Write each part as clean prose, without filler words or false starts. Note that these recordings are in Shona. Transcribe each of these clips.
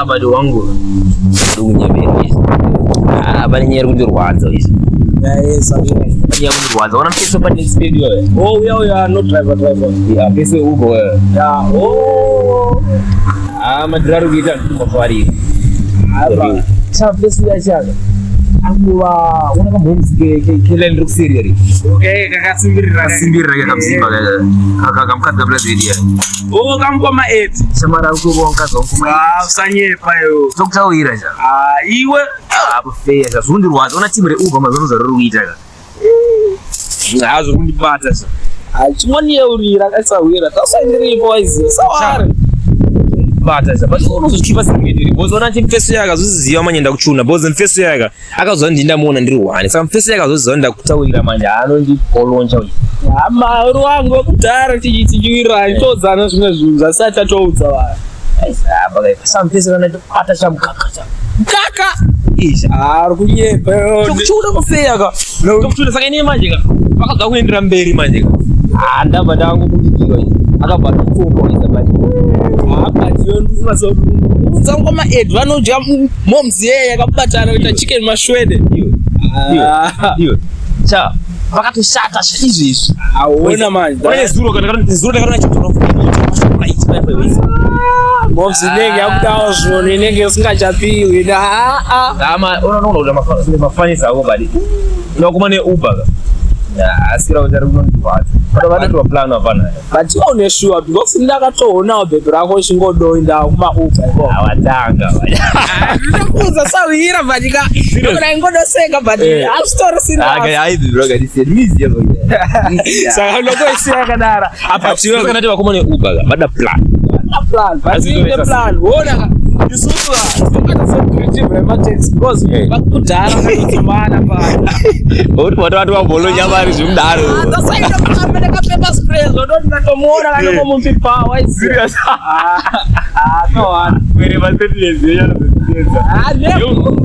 bado wangu unyebeni bali nyeru ndirwadza hizo yes ya ndirwadza wana pesa pa next video we are not driver ya pesa ubo yeah madraru kita mafari aba cha pesa ya chaga akuwa unaka mumzike kile ndru seriari okay kakasimbirira kamsimba kakamkata brazil kamko ma 8 samara ukubonka zonkuma usanyepa yo zokutawira ja iwe apo feya za zundirwadza una timire uba mazono zaruruita ka ngazo kundibata sa chimoni yeurira kasawira tasandiri boys sawari bata za but unozochipa zingediri bozona chimfeso yaka zoziziva manyenda kuchuna bozo mfeso yaka akazona ndindamuona ndiri wani saka mfeso yaka zozonda kutawira manja ano ndi poloncha uyi amaru wangu okudhara tichiwira todzana zvimwe zvinhu zvasati atoudza vanhu aisaba kai pasamfeso kana topata chamukaka isha ari kunyepa tokuchuna kufeya ka tokuchuna saka ine manje ka vakabva kuendera mberi manje ka ndabva ndangu kudikiwa izi akabva tokutoka izabati unza ngoma ed vanodya momzi yeye yakabatana kuita chicken mashwede iyo cha vakatoshata izvi aona manje pane zuro takarona momzi inenge yakudawo zvino inenge isingachapiwi unoona kuti mafanisa ako badi unokuma neuber ka asira kuti ari kunondivadza vatova plan hapana but ione sure because ndakatoonawo bhebhi rako uchingodoinda kumauber awatanga ndinokuudza sawira but kana ingodoseka but hasitori saka ndokoisiya kadara apatiwekanati vakoma neuber ka vada plan ona isusu ndokanasocritive rematex because vakudhara katodzimana pano uri watu vambolonya zvimudaro ndasaindokuamba ndakapepa spray zvodoti ndatomuona kanokomumpipawa serious nohana kwere masetiyezenya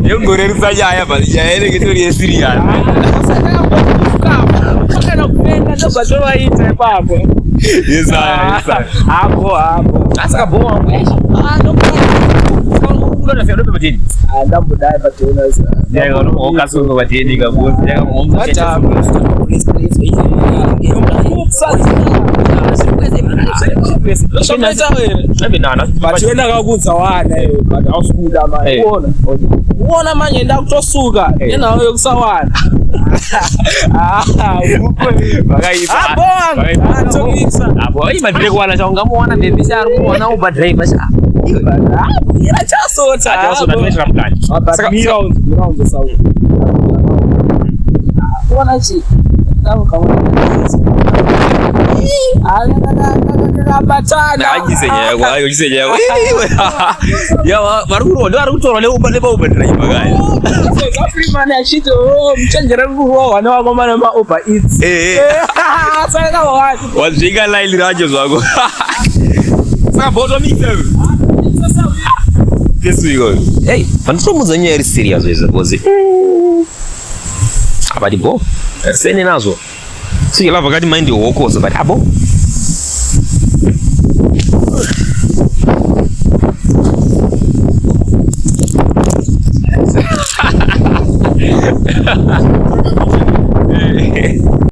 yongorerisa nyaya basi nyaya inenge tori yesirious kana kupenga ndobva tovaita ipapo hapo asika boa unofika ndope pateni ndambodai patena okasunga pateni kabosi vatienda kakudza wana but ausikuda uona manje ndakutosuka yenawo yokusawana imavire kuwana chaungamuona bhebhi chari kuona uber driver cha ira chasota toitira mukani kuona chi varikutorwa neuber driver kaya Freeman achiti mchenjera kurohwa nevakomana mauber eats saka wazvika line racho zvako saka botomisa pesiko hey vanditomudza nyaya iri serious izvo because abati bo sene nazvo sikelava kati mind hokosa but abo